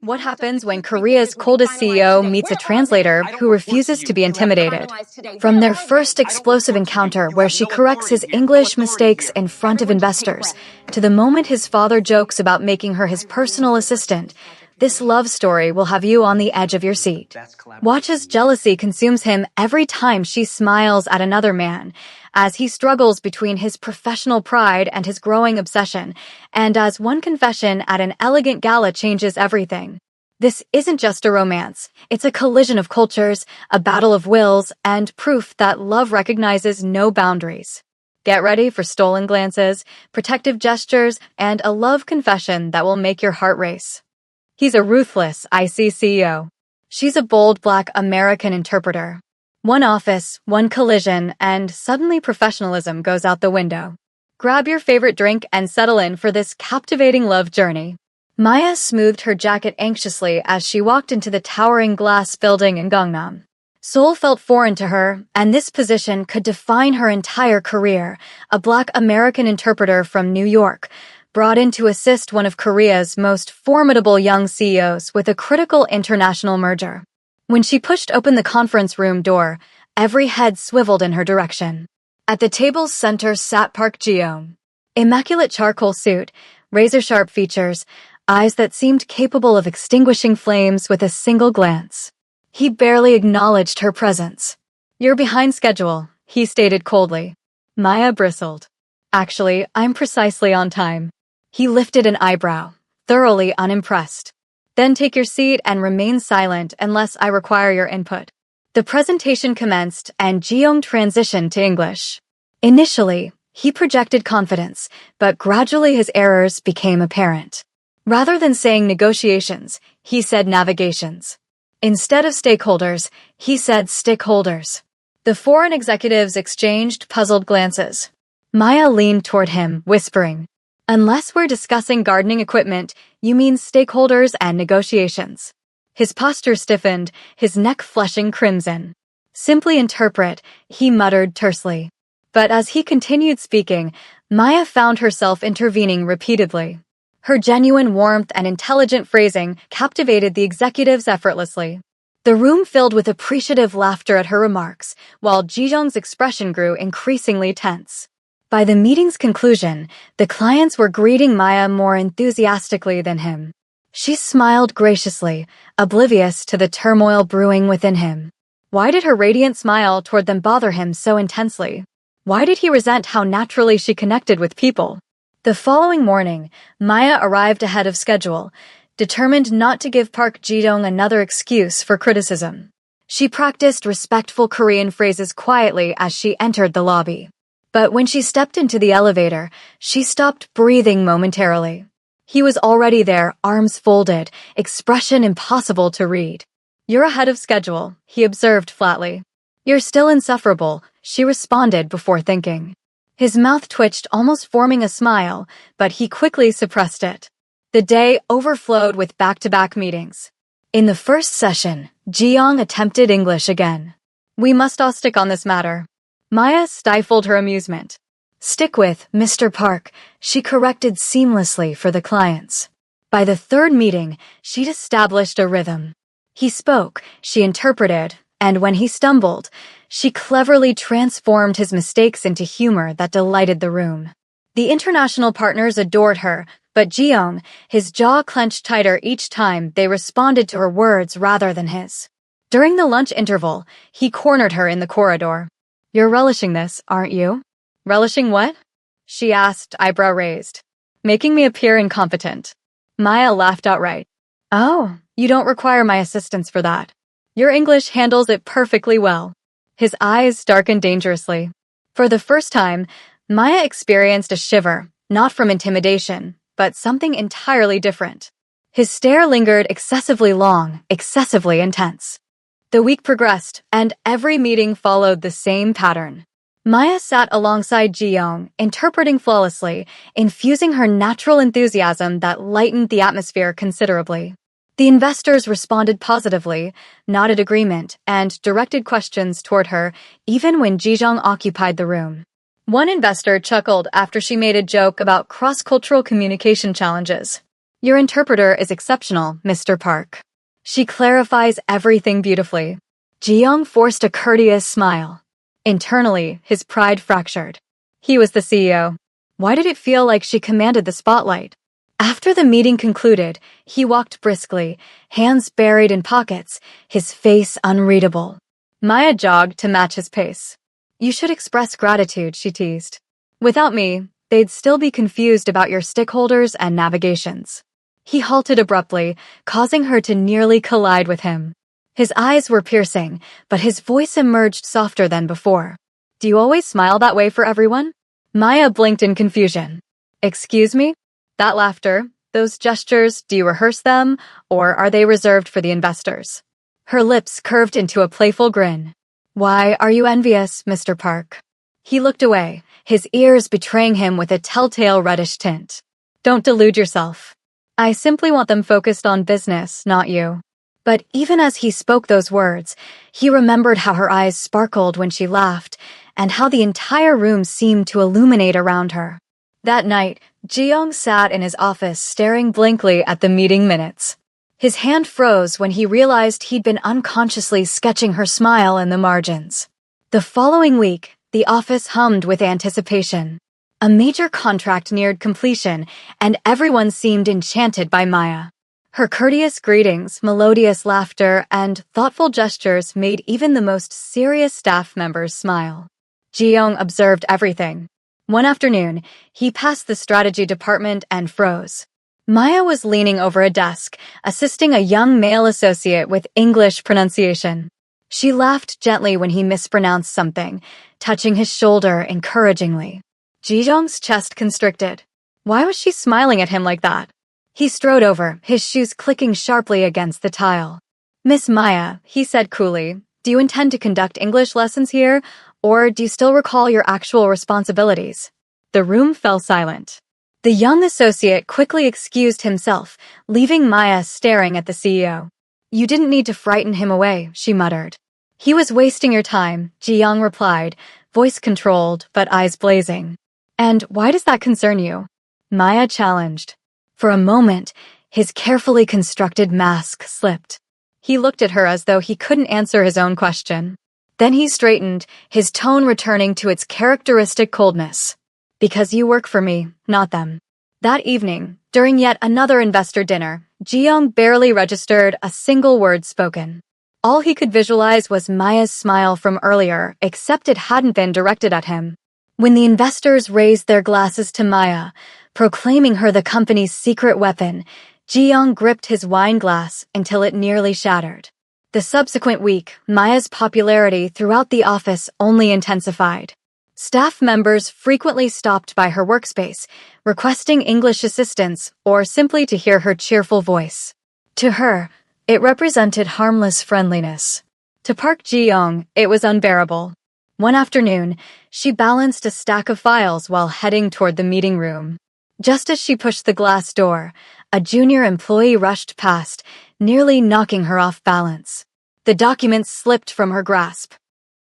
What happens when Korea's coldest CEO meets a translator who refuses to be intimidated? From their first explosive encounter where she corrects his English mistakes in front of investors, to the moment his father jokes about making her his personal assistant, this love story will have you on the edge of your seat. Watch as jealousy consumes him every time she smiles at another man, as he struggles between his professional pride and his growing obsession, and as one confession at an elegant gala changes everything. This isn't just a romance, it's a collision of cultures, a battle of wills, and proof that love recognizes no boundaries. Get ready for stolen glances, protective gestures, and a love confession that will make your heart race. He's a ruthless IC CEO. She's a bold Black American interpreter. One office, one collision, and suddenly professionalism goes out the window. Grab your favorite drink and settle in for this captivating love journey. Maya smoothed her jacket anxiously as she walked into the towering glass building in Gangnam. Seoul felt foreign to her, and this position could define her entire career. A Black American interpreter from New York, brought in to assist one of Korea's most formidable young CEOs with a critical international merger. When she pushed open the conference room door, every head swiveled in her direction. At the table's center sat Park Ji-young. Immaculate charcoal suit, razor-sharp features, eyes that seemed capable of extinguishing flames with a single glance. He barely acknowledged her presence. "You're behind schedule," he stated coldly. Maya bristled. "Actually, I'm precisely on time." He lifted an eyebrow, thoroughly unimpressed. "Then take your seat and remain silent unless I require your input." The presentation commenced and Ji-young transitioned to English. Initially, he projected confidence, but gradually his errors became apparent. Rather than saying negotiations, he said navigations. Instead of stakeholders, he said stickholders. The foreign executives exchanged puzzled glances. Maya leaned toward him, whispering, "Unless we're discussing gardening equipment, you mean stakeholders and negotiations." His posture stiffened, his neck flushing crimson. "Simply interpret," he muttered tersely. But as he continued speaking, Maya found herself intervening repeatedly. Her genuine warmth and intelligent phrasing captivated the executives effortlessly. The room filled with appreciative laughter at her remarks, while Ji-young's expression grew increasingly tense. By the meeting's conclusion, the clients were greeting Maya more enthusiastically than him. She smiled graciously, oblivious to the turmoil brewing within him. Why did her radiant smile toward them bother him so intensely? Why did he resent how naturally she connected with people? The following morning, Maya arrived ahead of schedule, determined not to give Park Ji-young another excuse for criticism. She practiced respectful Korean phrases quietly as she entered the lobby. But when she stepped into the elevator, she stopped breathing momentarily. He was already there, arms folded, expression impossible to read. "You're ahead of schedule," he observed flatly. "You're still insufferable," she responded before thinking. His mouth twitched, almost forming a smile, but he quickly suppressed it. The day overflowed with back-to-back meetings. In the first session, Ji-young attempted English again. "We must all stick on this matter." Maya stifled her amusement. "Stick with Mr. Park," she corrected seamlessly for the clients. By the third meeting, she'd established a rhythm. He spoke, she interpreted, and when he stumbled, she cleverly transformed his mistakes into humor that delighted the room. The international partners adored her, but Ji-young, his jaw clenched tighter each time they responded to her words rather than his. During the lunch interval, he cornered her in the corridor. "You're relishing this, aren't you?" "Relishing what?" she asked, eyebrow raised. "Making me appear incompetent." Maya laughed outright. "Oh, you don't require my assistance for that. Your English handles it perfectly well." His eyes darkened dangerously. For the first time, Maya experienced a shiver, not from intimidation, but something entirely different. His stare lingered excessively long, excessively intense. The week progressed, and every meeting followed the same pattern. Maya sat alongside Ji-young, interpreting flawlessly, infusing her natural enthusiasm that lightened the atmosphere considerably. The investors responded positively, nodded agreement, and directed questions toward her, even when Ji-young occupied the room. One investor chuckled after she made a joke about cross-cultural communication challenges. Your interpreter is exceptional, Mr. Park. She clarifies everything beautifully. Ji-young forced a courteous smile. Internally, his pride fractured. He was the CEO. Why did it feel like she commanded the spotlight? After the meeting concluded, he walked briskly, hands buried in pockets, his face unreadable. Maya jogged to match his pace. You should express gratitude, she teased. Without me, they'd still be confused about your stickholders and navigations. He halted abruptly, causing her to nearly collide with him. His eyes were piercing, but his voice emerged softer than before. Do you always smile that way for everyone? Maya blinked in confusion. Excuse me? That laughter, those gestures, do you rehearse them, or are they reserved for the investors? Her lips curved into a playful grin. Why are you envious, Mr. Park? He looked away, his ears betraying him with a telltale reddish tint. Don't delude yourself. I simply want them focused on business, not you. But even as he spoke those words, he remembered how her eyes sparkled when she laughed, and how the entire room seemed to illuminate around her. That night, Ji-young sat in his office staring blankly at the meeting minutes. His hand froze when he realized he'd been unconsciously sketching her smile in the margins. The following week, the office hummed with anticipation. A major contract neared completion, and everyone seemed enchanted by Maya. Her courteous greetings, melodious laughter, and thoughtful gestures made even the most serious staff members smile. Ji-young observed everything. One afternoon, he passed the strategy department and froze. Maya was leaning over a desk, assisting a young male associate with English pronunciation. She laughed gently when he mispronounced something, touching his shoulder encouragingly. Ji-young's chest constricted. Why was she smiling at him like that? He strode over, his shoes clicking sharply against the tile. Miss Maya, he said coolly, do you intend to conduct English lessons here, or do you still recall your actual responsibilities? The room fell silent. The young associate quickly excused himself, leaving Maya staring at the CEO. You didn't need to frighten him away, she muttered. He was wasting your time, Ji-young replied, voice controlled but eyes blazing. And why does that concern you? Maya challenged. For a moment, his carefully constructed mask slipped. He looked at her as though he couldn't answer his own question. Then he straightened, his tone returning to its characteristic coldness. Because you work for me, not them. That evening, during yet another investor dinner, Ji-young barely registered a single word spoken. All he could visualize was Maya's smile from earlier, except it hadn't been directed at him. When the investors raised their glasses to Maya, proclaiming her the company's secret weapon, Ji-young gripped his wine glass until it nearly shattered. The subsequent week, Maya's popularity throughout the office only intensified. Staff members frequently stopped by her workspace, requesting English assistance or simply to hear her cheerful voice. To her, it represented harmless friendliness. To Park Ji-young, it was unbearable. One afternoon, she balanced a stack of files while heading toward the meeting room. Just as she pushed the glass door, a junior employee rushed past, nearly knocking her off balance. The documents slipped from her grasp.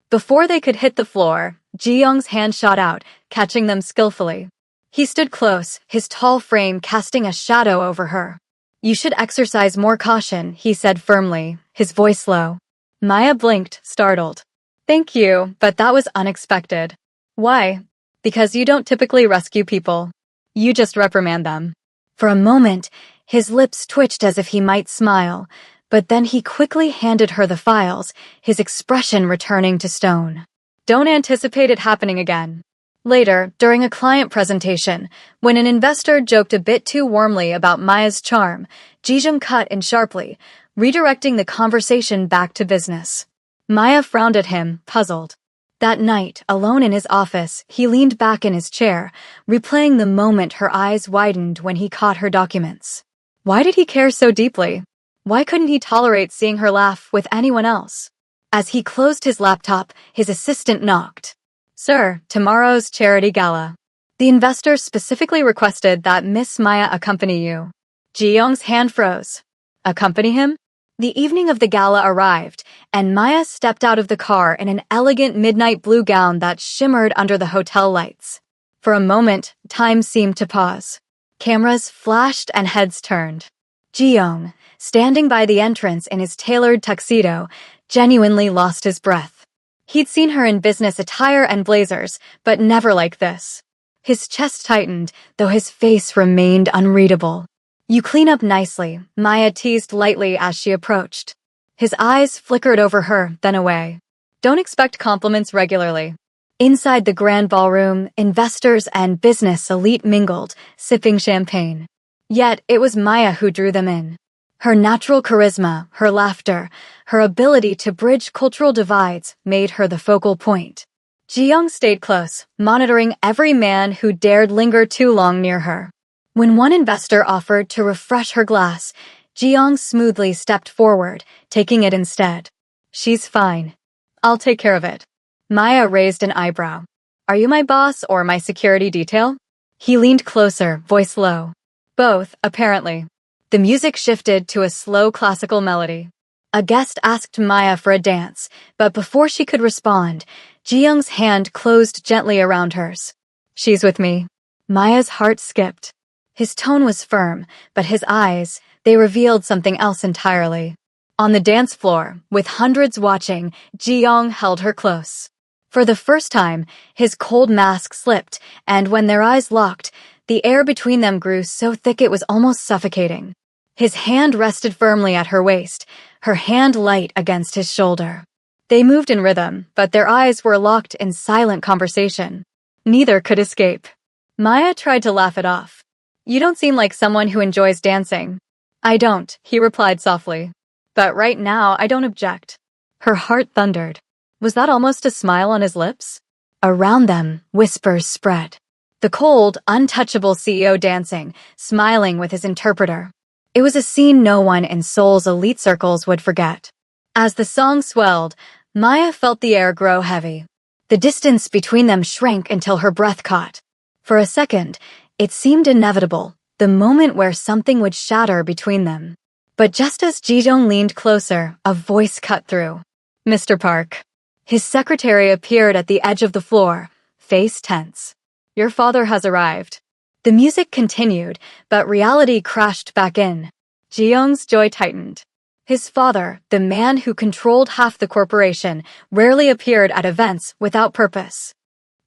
Before they could hit the floor, Ji-young's hand shot out, catching them skillfully. He stood close, his tall frame casting a shadow over her. You should exercise more caution, he said firmly, his voice low. Maya blinked, startled. Thank you, but that was unexpected. Why? Because you don't typically rescue people. You just reprimand them. For a moment, his lips twitched as if he might smile, but then he quickly handed her the files, his expression returning to stone. Don't anticipate it happening again. Later, during a client presentation, when an investor joked a bit too warmly about Maya's charm, Ji-young cut in sharply, redirecting the conversation back to business. Maya frowned at him, puzzled. That night, alone in his office, he leaned back in his chair, replaying the moment her eyes widened when he caught her documents. Why did he care so deeply? Why couldn't he tolerate seeing her laugh with anyone else? As he closed his laptop, his assistant knocked. Sir, tomorrow's charity gala. The investor specifically requested that Miss Maya accompany you. Ji-young's hand froze. Accompany him? The evening of the gala arrived, and Maya stepped out of the car in an elegant midnight blue gown that shimmered under the hotel lights. For a moment, time seemed to pause. Cameras flashed and heads turned. Ji-young, standing by the entrance in his tailored tuxedo, genuinely lost his breath. He'd seen her in business attire and blazers, but never like this. His chest tightened, though his face remained unreadable. "You clean up nicely," Maya teased lightly as she approached. His eyes flickered over her, then away. "Don't expect compliments regularly." Inside the grand ballroom, investors and business elite mingled, sipping champagne. Yet it was Maya who drew them in. Her natural charisma, her laughter, her ability to bridge cultural divides made her the focal point. Ji-young stayed close, monitoring every man who dared linger too long near her. When one investor offered to refresh her glass, Ji-young smoothly stepped forward, taking it instead. "She's fine. I'll take care of it." Maya raised an eyebrow. "Are you my boss or my security detail?" He leaned closer, voice low. "Both, apparently." The music shifted to a slow classical melody. A guest asked Maya for a dance, but before she could respond, Ji-young's hand closed gently around hers. "She's with me." Maya's heart skipped. His tone was firm, but his eyes, they revealed something else entirely. On the dance floor, with hundreds watching, Ji-young held her close. For the first time, his cold mask slipped, and when their eyes locked, the air between them grew so thick it was almost suffocating. His hand rested firmly at her waist, her hand light against his shoulder. They moved in rhythm, but their eyes were locked in silent conversation. Neither could escape. Maya tried to laugh it off. "You don't seem like someone who enjoys dancing." "I don't," he replied softly. "But right now, I don't object." Her heart thundered. Was that almost a smile on his lips? Around them, whispers spread. The cold, untouchable CEO dancing, smiling with his interpreter. It was a scene no one in Seoul's elite circles would forget. As the song swelled, Maya felt the air grow heavy. The distance between them shrank until her breath caught. For a second, it seemed inevitable, the moment where something would shatter between them. But just as Ji-young leaned closer, a voice cut through. "Mr. Park." His secretary appeared at the edge of the floor, face tense. "Your father has arrived." The music continued, but reality crashed back in. Ji-young's jaw tightened. His father, the man who controlled half the corporation, rarely appeared at events without purpose.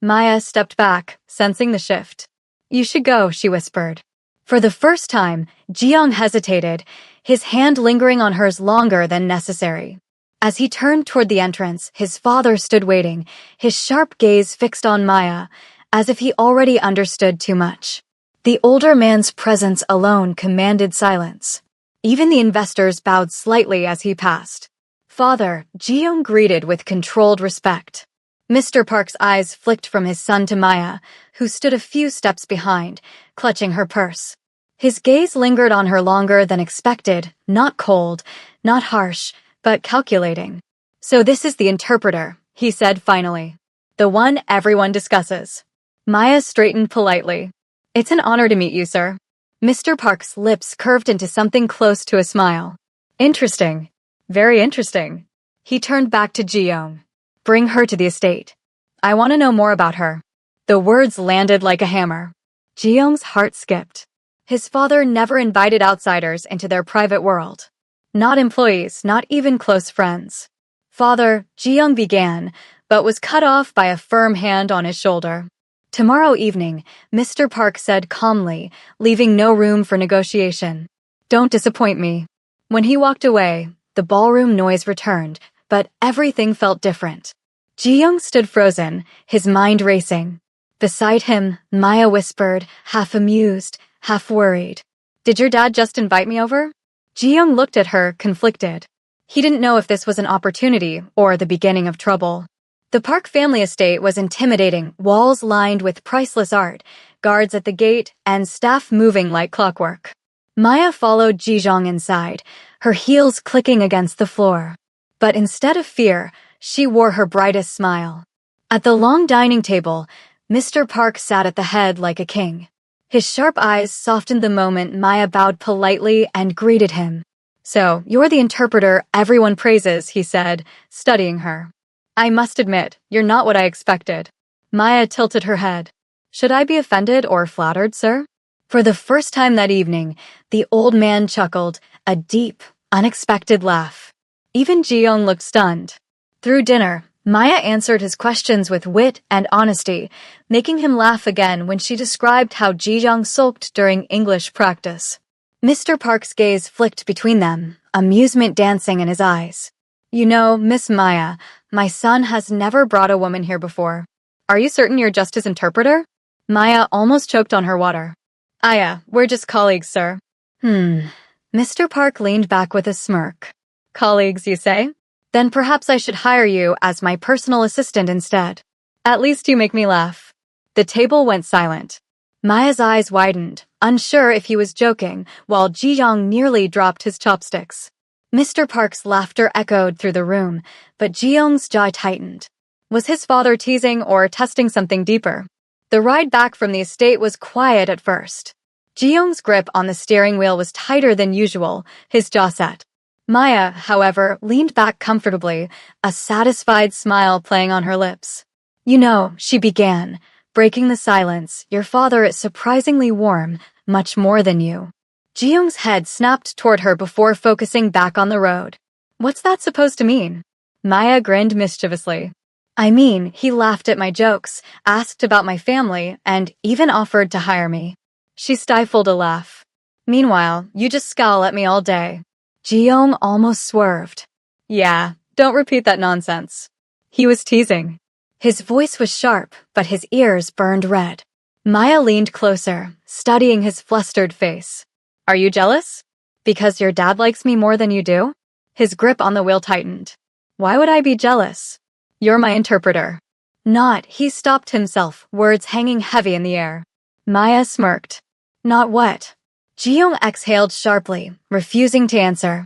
Maya stepped back, sensing the shift. "You should go," she whispered. For the first time, Ji-young hesitated, his hand lingering on hers longer than necessary. As he turned toward the entrance, his father stood waiting, his sharp gaze fixed on Maya, as if he already understood too much. The older man's presence alone commanded silence. Even the investors bowed slightly as he passed. "Father," Ji-young greeted with controlled respect. Mr. Park's eyes flicked from his son to Maya, who stood a few steps behind, clutching her purse. His gaze lingered on her longer than expected, not cold, not harsh, but calculating. "So this is the interpreter," he said finally. "The one everyone discusses." Maya straightened politely. "It's an honor to meet you, sir." Mr. Park's lips curved into something close to a smile. "Interesting. Very interesting." He turned back to Ji-young. "Bring her to the estate. I want to know more about her." The words landed like a hammer. Ji-young's heart skipped. His father never invited outsiders into their private world. Not employees, not even close friends. "Father," Ji-young began, but was cut off by a firm hand on his shoulder. "Tomorrow evening," Mr. Park said calmly, leaving no room for negotiation. "Don't disappoint me." When he walked away, the ballroom noise returned, but everything felt different. Ji-young stood frozen, his mind racing. Beside him, Maya whispered, half amused, half worried. "Did your dad just invite me over?" Ji-young looked at her, conflicted. He didn't know if this was an opportunity or the beginning of trouble. The Park family estate was intimidating, walls lined with priceless art, guards at the gate, and staff moving like clockwork. Maya followed Ji-young inside, her heels clicking against the floor. But instead of fear, she wore her brightest smile. At the long dining table, Mr. Park sat at the head like a king. His sharp eyes softened the moment Maya bowed politely and greeted him. "So, you're the interpreter everyone praises," he said, studying her. "I must admit, you're not what I expected." Maya tilted her head. "Should I be offended or flattered, sir?" For the first time that evening, the old man chuckled, a deep, unexpected laugh. Even Ji-young looked stunned. Through dinner, Maya answered his questions with wit and honesty, making him laugh again when she described how Ji-young sulked during English practice. Mr. Park's gaze flicked between them, amusement dancing in his eyes. You know, Miss Maya, my son has never brought a woman here before. Are you certain you're just his interpreter? Maya almost choked on her water. Aya, we're just colleagues, sir. Mr. Park leaned back with a smirk. Colleagues, you say? Then perhaps I should hire you as my personal assistant instead. At least you make me laugh. The table went silent. Maya's eyes widened, unsure if he was joking, while Ji-young nearly dropped his chopsticks. Mr. Park's laughter echoed through the room, but Ji-young's jaw tightened. Was his father teasing or testing something deeper? The ride back from the estate was quiet at first. Ji-young's grip on the steering wheel was tighter than usual, his jaw set. Maya, however, leaned back comfortably, a satisfied smile playing on her lips. You know, she began, breaking the silence, your father is surprisingly warm, much more than you. Ji-young's head snapped toward her before focusing back on the road. What's that supposed to mean? Maya grinned mischievously. I mean, he laughed at my jokes, asked about my family, and even offered to hire me. She stifled a laugh. Meanwhile, you just scowl at me all day. Ji-young almost swerved. Yeah, don't repeat that nonsense. He was teasing. His voice was sharp, but his ears burned red. Maya leaned closer, studying his flustered face. Are you jealous? Because your dad likes me more than you do? His grip on the wheel tightened. Why would I be jealous? You're my interpreter. Not, he stopped himself, words hanging heavy in the air. Maya smirked. Not what? Ji-young exhaled sharply, refusing to answer.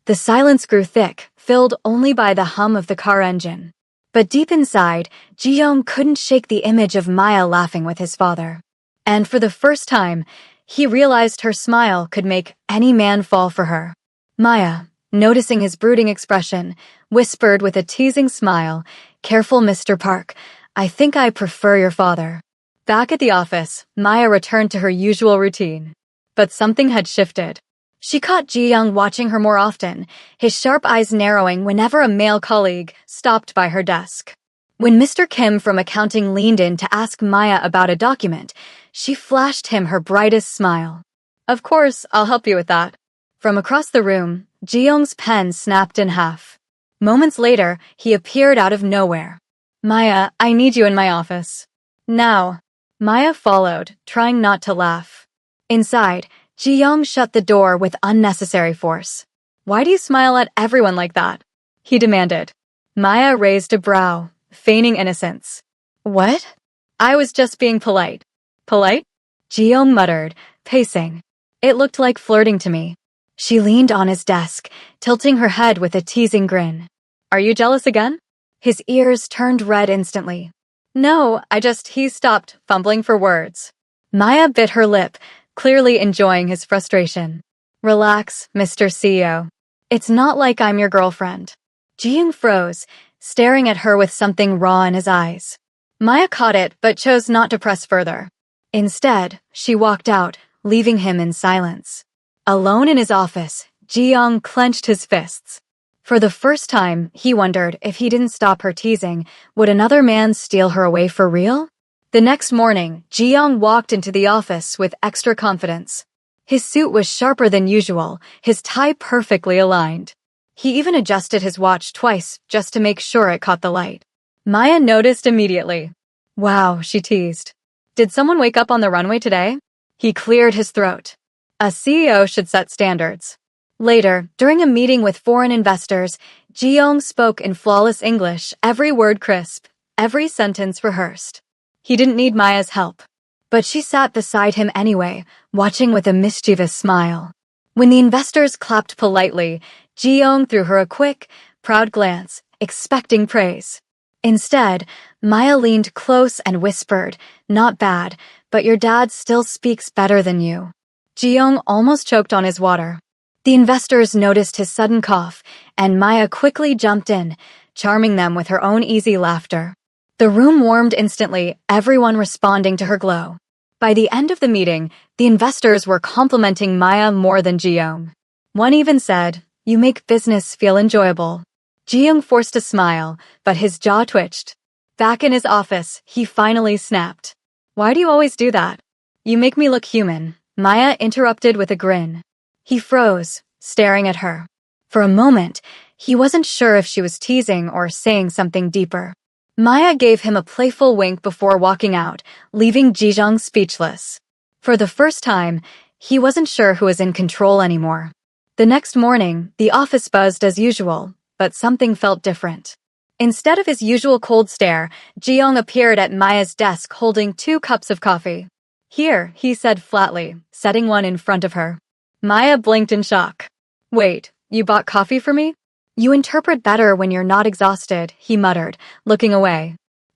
The silence grew thick, filled only by the hum of the car engine. But deep inside, Ji-young couldn't shake the image of Maya laughing with his father. And for the first time, he realized her smile could make any man fall for her. Maya, noticing his brooding expression, whispered with a teasing smile, Careful, Mr. Park, I think I prefer your father. Back at the office, Maya returned to her usual routine. But something had shifted. She caught Ji-young watching her more often, his sharp eyes narrowing whenever a male colleague stopped by her desk. When Mr. Kim from accounting leaned in to ask Maya about a document, she flashed him her brightest smile. Of course, I'll help you with that. From across the room, Ji-young's pen snapped in half. Moments later, he appeared out of nowhere. Maya, I need you in my office. Now. Maya followed, trying not to laugh. Inside, Ji-young shut the door with unnecessary force. Why do you smile at everyone like that? He demanded. Maya raised a brow, feigning innocence. What? I was just being polite. Polite? Ji-young muttered, pacing. It looked like flirting to me. She leaned on his desk, tilting her head with a teasing grin. Are you jealous again? His ears turned red instantly. No, he stopped, fumbling for words. Maya bit her lip, clearly enjoying his frustration. Relax, Mr. CEO. It's not like I'm your girlfriend. Ji-young froze, staring at her with something raw in his eyes. Maya caught it, but chose not to press further. Instead, she walked out, leaving him in silence. Alone in his office, Ji-young clenched his fists. For the first time, he wondered if he didn't stop her teasing, would another man steal her away for real? The next morning, Ji-young walked into the office with extra confidence. His suit was sharper than usual, his tie perfectly aligned. He even adjusted his watch twice just to make sure it caught the light. Maya noticed immediately. Wow, she teased. Did someone wake up on the runway today? He cleared his throat. A CEO should set standards. Later, during a meeting with foreign investors, Ji-young spoke in flawless English, every word crisp, every sentence rehearsed. He didn't need Maya's help. But she sat beside him anyway, watching with a mischievous smile. When the investors clapped politely, Ji-young threw her a quick, proud glance, expecting praise. Instead, Maya leaned close and whispered, Not bad, but your dad still speaks better than you. Ji-young almost choked on his water. The investors noticed his sudden cough, and Maya quickly jumped in, charming them with her own easy laughter. The room warmed instantly, everyone responding to her glow. By the end of the meeting, the investors were complimenting Maya more than Ji-young. One even said, "You make business feel enjoyable." Ji-young forced a smile, but his jaw twitched. Back in his office, he finally snapped. "Why do you always do that? You make me look human," Maya interrupted with a grin. He froze, staring at her. For a moment, he wasn't sure if she was teasing or saying something deeper. Maya gave him a playful wink before walking out, leaving Ji-young speechless. For the first time, he wasn't sure who was in control anymore. The next morning, the office buzzed as usual, but something felt different. Instead of his usual cold stare, Ji-young appeared at Maya's desk holding 2 cups of coffee. "Here," he said flatly, setting one in front of her. Maya blinked in shock. "Wait, you bought coffee for me?" "You interpret better when you're not exhausted," he muttered, looking away.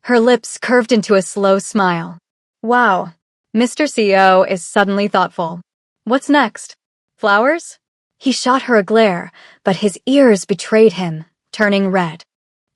Her lips curved into a slow smile. "Wow, Mr. CEO is suddenly thoughtful. What's next? Flowers?" He shot her a glare, but his ears betrayed him, turning red.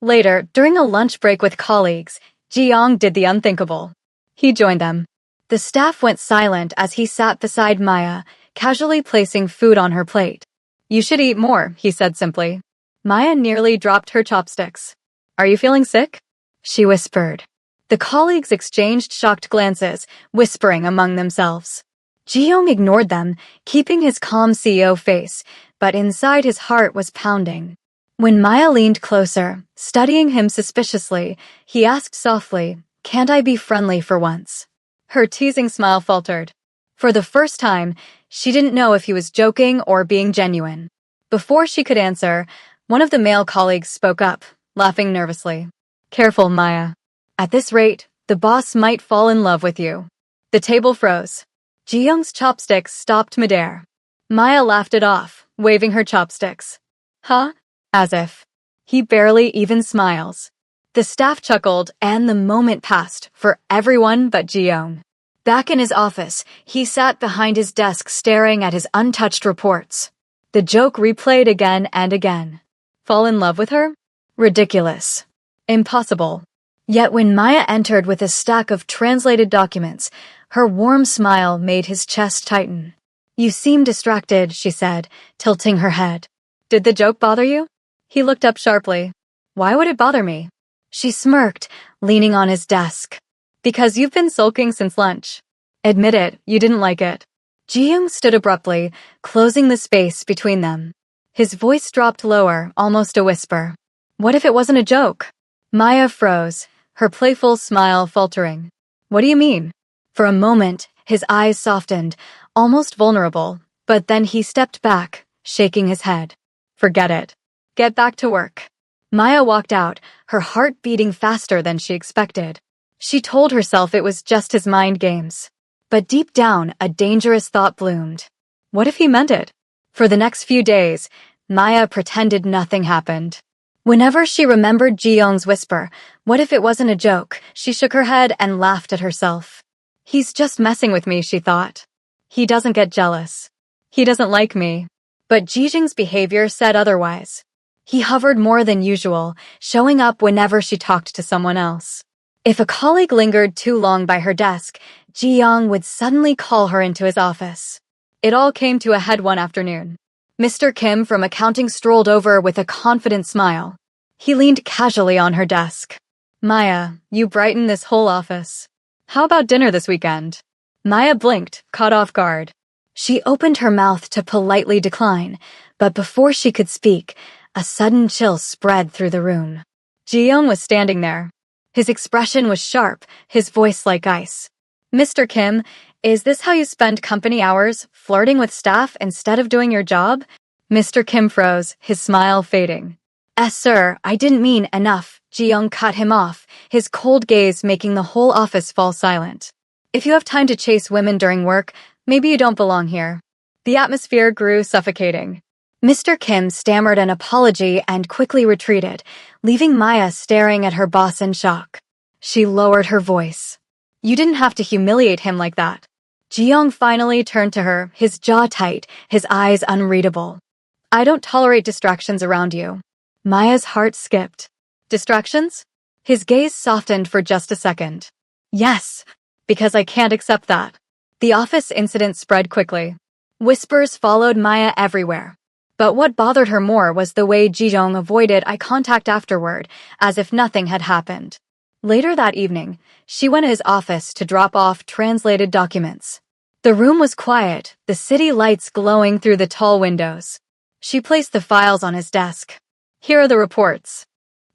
Later, during a lunch break with colleagues, Ji-young did the unthinkable. He joined them. The staff went silent as he sat beside Maya, casually placing food on her plate. "You should eat more," he said simply. Maya nearly dropped her chopsticks. "Are you feeling sick?" she whispered. The colleagues exchanged shocked glances, whispering among themselves. Ji-young ignored them, keeping his calm CEO face, but inside his heart was pounding. When Maya leaned closer, studying him suspiciously, he asked softly, "Can't I be friendly for once?" Her teasing smile faltered. For the first time, she didn't know if he was joking or being genuine. Before she could answer, one of the male colleagues spoke up, laughing nervously. "Careful, Maya. At this rate, the boss might fall in love with you." The table froze. Ji-young's chopsticks stopped midair. Maya laughed it off, waving her chopsticks. "Huh?" As if. "He barely even smiles." The staff chuckled, and the moment passed for everyone but Ji-young. Back in his office, he sat behind his desk staring at his untouched reports. The joke replayed again and again. Fall in love with her? Ridiculous. Impossible. Yet when Maya entered with a stack of translated documents, her warm smile made his chest tighten. "You seem distracted," she said, tilting her head. "Did the joke bother you?" He looked up sharply. "Why would it bother me?" She smirked, leaning on his desk. "Because you've been sulking since lunch. Admit it, you didn't like it." Ji-young stood abruptly, closing the space between them. His voice dropped lower, almost a whisper. "What if it wasn't a joke?" Maya froze, her playful smile faltering. "What do you mean?" For a moment, his eyes softened, almost vulnerable, but then he stepped back, shaking his head. "Forget it. Get back to work." Maya walked out, her heart beating faster than she expected. She told herself it was just his mind games. But deep down, a dangerous thought bloomed. What if he meant it? For the next few days, Maya pretended nothing happened. Whenever she remembered Ji-young's whisper, "What if it wasn't a joke?" she shook her head and laughed at herself. "He's just messing with me," she thought. "He doesn't get jealous. He doesn't like me." But Ji-young's behavior said otherwise. He hovered more than usual, showing up whenever she talked to someone else. If a colleague lingered too long by her desk, Ji-young would suddenly call her into his office. It all came to a head one afternoon. Mr. Kim from accounting strolled over with a confident smile. He leaned casually on her desk. "Maya, you brighten this whole office. How about dinner this weekend?" Maya blinked, caught off guard. She opened her mouth to politely decline, but before she could speak, a sudden chill spread through the room. Ji-young was standing there. His expression was sharp, his voice like ice. "Mr. Kim, is this how you spend company hours, flirting with staff instead of doing your job?" Mr. Kim froze, his smile fading. Sir, I didn't mean enough," Ji-young cut him off, his cold gaze making the whole office fall silent. "If you have time to chase women during work, maybe you don't belong here." The atmosphere grew suffocating. Mr. Kim stammered an apology and quickly retreated, leaving Maya staring at her boss in shock. She lowered her voice. "You didn't have to humiliate him like that." Ji-young finally turned to her, his jaw tight, his eyes unreadable. "I don't tolerate distractions around you." Maya's heart skipped. "Distractions?" His gaze softened for just a second. "Yes, because I can't accept that. The office incident spread quickly. Whispers followed Maya everywhere. But what bothered her more was the way Ji-young avoided eye contact afterward, as if nothing had happened. Later that evening, she went to his office to drop off translated documents. The room was quiet, the city lights glowing through the tall windows. She placed the files on his desk. Here are the reports.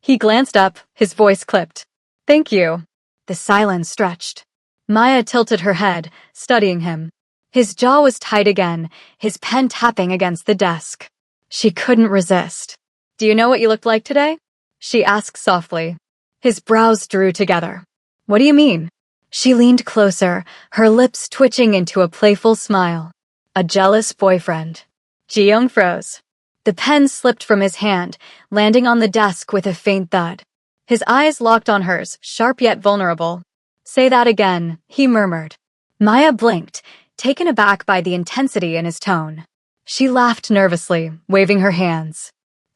He glanced up, his voice clipped. Thank you. The silence stretched. Maya tilted her head, studying him. His jaw was tight again, his pen tapping against the desk. She couldn't resist. Do you know what you looked like today? She asked softly. His brows drew together. What do you mean? She leaned closer, her lips twitching into a playful smile. A jealous boyfriend. Ji-young froze. The pen slipped from his hand, landing on the desk with a faint thud. His eyes locked on hers, sharp yet vulnerable. Say that again, he murmured. Maya blinked, taken aback by the intensity in his tone. She laughed nervously, waving her hands.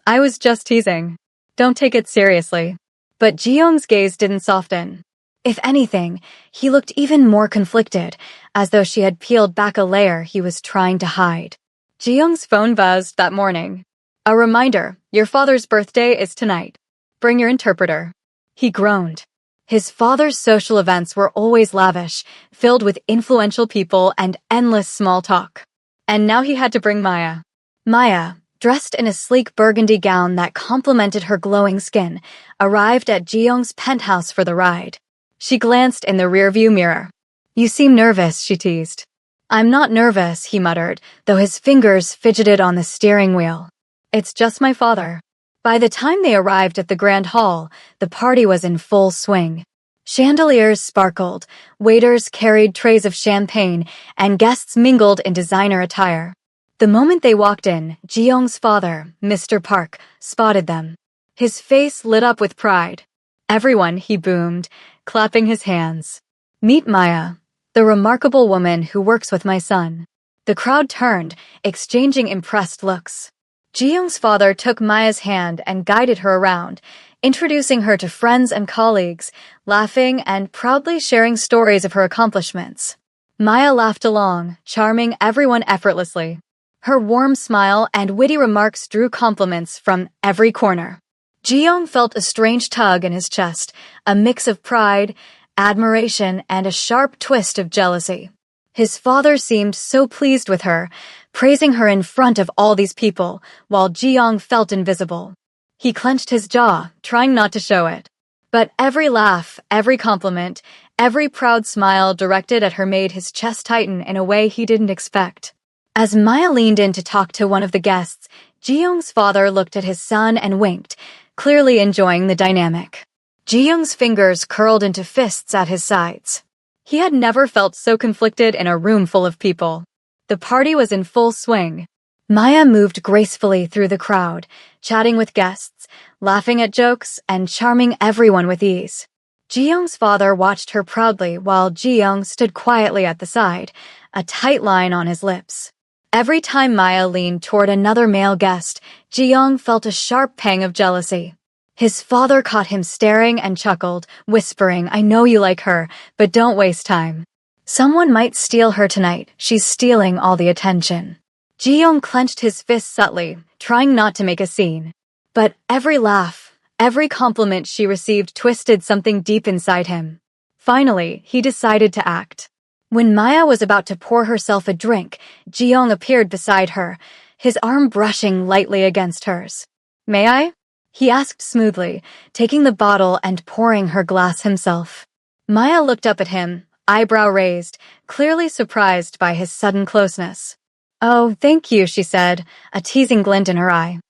I was just teasing. Don't take it seriously. But Ji-young's gaze didn't soften. If anything, he looked even more conflicted, as though she had peeled back a layer he was trying to hide. Ji-young's phone buzzed that morning. A reminder, your father's birthday is tonight. Bring your interpreter. He groaned. His father's social events were always lavish, filled with influential people and endless small talk. And now he had to bring Maya. Maya, dressed in a sleek burgundy gown that complemented her glowing skin, arrived at Ji-young's penthouse for the ride. She glanced in the rearview mirror. You seem nervous, she teased. I'm not nervous, he muttered, though his fingers fidgeted on the steering wheel. It's just my father. By the time they arrived at the grand hall, the party was in full swing. Chandeliers sparkled, waiters carried trays of champagne, and guests mingled in designer attire. The moment they walked in, Ji-young's father, Mr. Park, spotted them. His face lit up with pride. Everyone, he boomed, clapping his hands. Meet Maya, the remarkable woman who works with my son. The crowd turned, exchanging impressed looks. Ji-young's father took Maya's hand and guided her around, introducing her to friends and colleagues, laughing and proudly sharing stories of her accomplishments. Maya laughed along, charming everyone effortlessly. Her warm smile and witty remarks drew compliments from every corner. Ji-young felt a strange tug in his chest, a mix of pride, admiration, and a sharp twist of jealousy. His father seemed so pleased with her, praising her in front of all these people, while Ji-young felt invisible. He clenched his jaw, trying not to show it. But every laugh, every compliment, every proud smile directed at her made his chest tighten in a way he didn't expect. As Maya leaned in to talk to one of the guests, Ji-young's father looked at his son and winked, clearly enjoying the dynamic. Ji-young's fingers curled into fists at his sides. He had never felt so conflicted in a room full of people. The party was in full swing. Maya moved gracefully through the crowd, chatting with guests, laughing at jokes, and charming everyone with ease. Ji-young's father watched her proudly while Ji-young stood quietly at the side, a tight line on his lips. Every time Maya leaned toward another male guest, Ji-young felt a sharp pang of jealousy. His father caught him staring and chuckled, whispering, I know you like her, but don't waste time. Someone might steal her tonight, she's stealing all the attention. Ji-young clenched his fists subtly, trying not to make a scene. But every laugh, every compliment she received twisted something deep inside him. Finally, he decided to act. When Maya was about to pour herself a drink, Ji-young appeared beside her, his arm brushing lightly against hers. May I? He asked smoothly, taking the bottle and pouring her glass himself. Maya looked up at him, eyebrow raised, clearly surprised by his sudden closeness. Oh, thank you, she said, a teasing glint in her eye.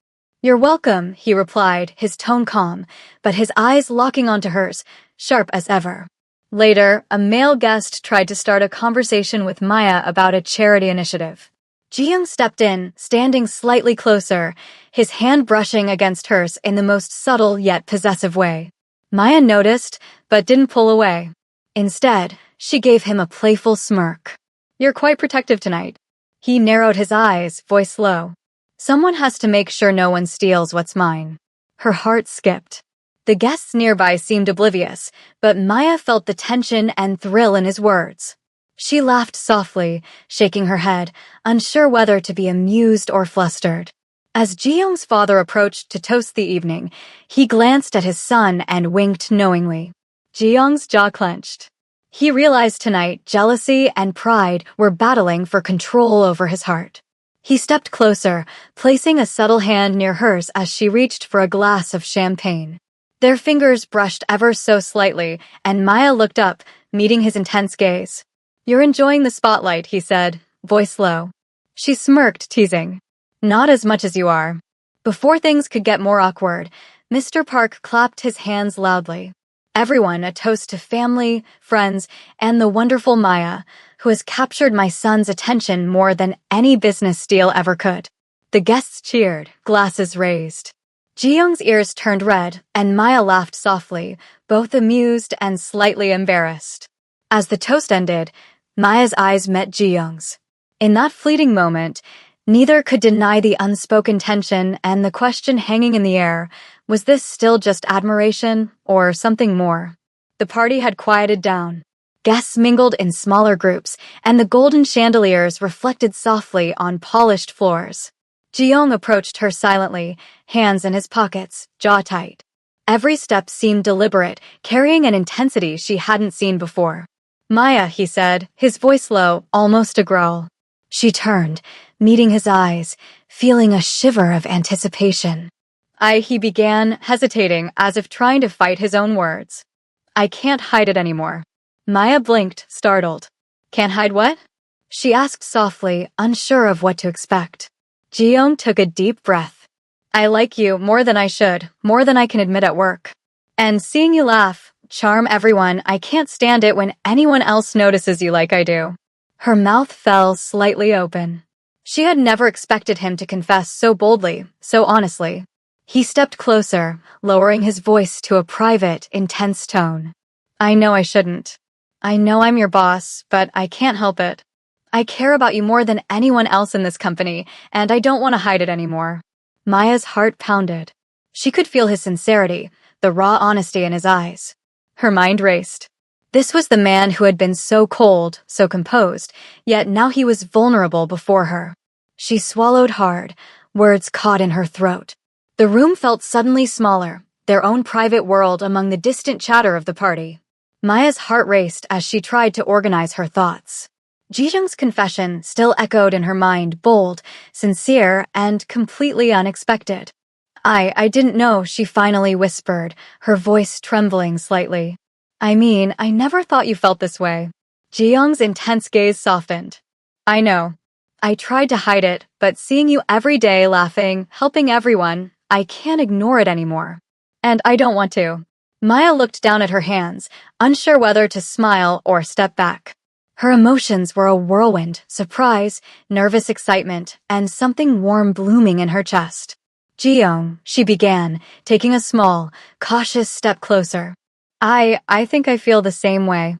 You're welcome, he replied, his tone calm, but his eyes locking onto hers, sharp as ever. Later, a male guest tried to start a conversation with Maya about a charity initiative. Ji-young stepped in, standing slightly closer, his hand brushing against hers in the most subtle yet possessive way. Maya noticed, but didn't pull away. Instead, she gave him a playful smirk. You're quite protective tonight. He narrowed his eyes, voice low. Someone has to make sure no one steals what's mine. Her heart skipped. The guests nearby seemed oblivious, but Maya felt the tension and thrill in his words. She laughed softly, shaking her head, unsure whether to be amused or flustered. As Ji-young's father approached to toast the evening, he glanced at his son and winked knowingly. Ji-young's jaw clenched. He realized tonight jealousy and pride were battling for control over his heart. He stepped closer, placing a subtle hand near hers as she reached for a glass of champagne. Their fingers brushed ever so slightly, and Maya looked up, meeting his intense gaze. "You're enjoying the spotlight," he said, voice low. She smirked, teasing. "Not as much as you are." Before things could get more awkward, Mr. Park clapped his hands loudly. "Everyone, a toast to family, friends, and the wonderful Maya, who has captured my son's attention more than any business deal ever could." The guests cheered, glasses raised. Ji-young's ears turned red, and Maya laughed softly, both amused and slightly embarrassed. As the toast ended, Maya's eyes met Ji-young's. In that fleeting moment, neither could deny the unspoken tension and the question hanging in the air: was this still just admiration, or something more? The party had quieted down. Guests mingled in smaller groups, and the golden chandeliers reflected softly on polished floors. Ji-young approached her silently, hands in his pockets, jaw tight. Every step seemed deliberate, carrying an intensity she hadn't seen before. "Maya," he said, his voice low, almost a growl. She turned, meeting his eyes, feeling a shiver of anticipation. He began, hesitating, as if trying to fight his own words. "I can't hide it anymore." Maya blinked, startled. "Can't hide what?" she asked softly, unsure of what to expect. Ji-young took a deep breath. "I like you more than I should, more than I can admit at work. And seeing you laugh, charm everyone, I can't stand it when anyone else notices you like I do." Her mouth fell slightly open. She had never expected him to confess so boldly, so honestly. He stepped closer, lowering his voice to a private, intense tone. "I know I shouldn't. I know I'm your boss, but I can't help it. I care about you more than anyone else in this company, and I don't want to hide it anymore." Maya's heart pounded. She could feel his sincerity, the raw honesty in his eyes. Her mind raced. This was the man who had been so cold, so composed, yet now he was vulnerable before her. She swallowed hard, words caught in her throat. The room felt suddenly smaller, their own private world among the distant chatter of the party. Maya's heart raced as she tried to organize her thoughts. Ji-young's confession still echoed in her mind, bold, sincere, and completely unexpected. I didn't know," she finally whispered, her voice trembling slightly. "I mean, I never thought you felt this way." Ji-young's intense gaze softened. "I know. I tried to hide it, but seeing you every day laughing, helping everyone, I can't ignore it anymore. And I don't want to." Maya looked down at her hands, unsure whether to smile or step back. Her emotions were a whirlwind: surprise, nervous excitement, and something warm blooming in her chest. "Ji-young," she began, taking a small, cautious step closer. I think I feel the same way."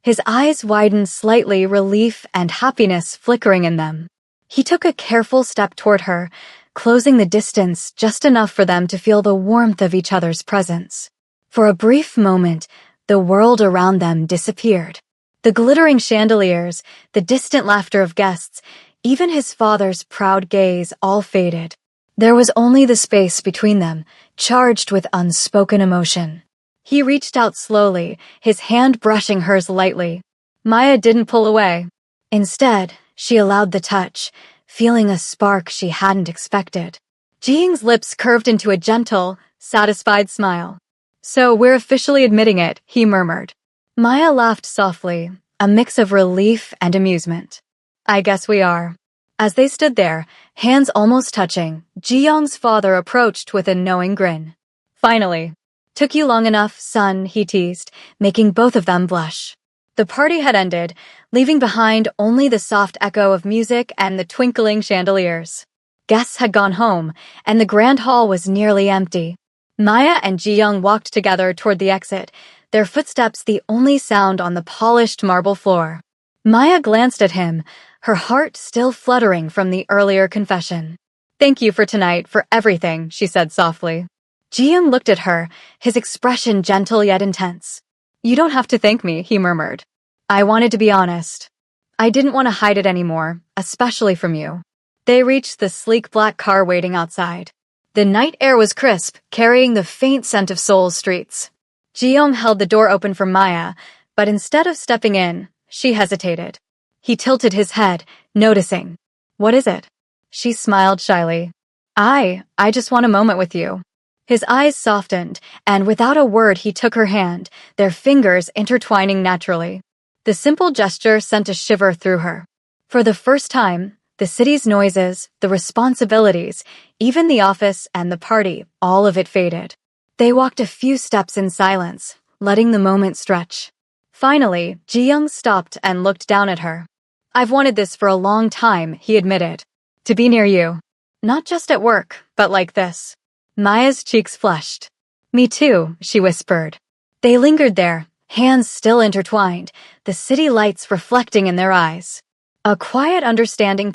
His eyes widened slightly, relief and happiness flickering in them. He took a careful step toward her, closing the distance just enough for them to feel the warmth of each other's presence. For a brief moment, the world around them disappeared. The glittering chandeliers, the distant laughter of guests, even his father's proud gaze all faded. There was only the space between them, charged with unspoken emotion. He reached out slowly, his hand brushing hers lightly. Maya didn't pull away. Instead, she allowed the touch, feeling a spark she hadn't expected. Ji-young's lips curved into a gentle, satisfied smile. "So we're officially admitting it," he murmured. Maya laughed softly, a mix of relief and amusement. "I guess we are." As they stood there, hands almost touching, Ji-young's father approached with a knowing grin. "Finally. Took you long enough, son," he teased, making both of them blush. The party had ended, leaving behind only the soft echo of music and the twinkling chandeliers. Guests had gone home, and the grand hall was nearly empty. Maya and Ji-young walked together toward the exit, their footsteps the only sound on the polished marble floor. Maya glanced at him, her heart still fluttering from the earlier confession. "Thank you for tonight, for everything," she said softly. Ji-young looked at her, his expression gentle yet intense. "You don't have to thank me," he murmured. "I wanted to be honest. I didn't want to hide it anymore, especially from you." They reached the sleek black car waiting outside. The night air was crisp, carrying the faint scent of Seoul's streets. Ji-young held the door open for Maya, but instead of stepping in, she hesitated. He tilted his head, noticing. "What is it?" She smiled shyly. I just want a moment with you." His eyes softened, and without a word he took her hand, their fingers intertwining naturally. The simple gesture sent a shiver through her. For the first time, the city's noises, the responsibilities, even the office and the party, all of it faded. They walked a few steps in silence, letting the moment stretch. Finally, Ji-young stopped and looked down at her. "I've wanted this for a long time," he admitted. "To be near you. Not just at work, but like this." Maya's cheeks flushed. "Me too," she whispered. They lingered there, hands still intertwined, the city lights reflecting in their eyes. A quiet understanding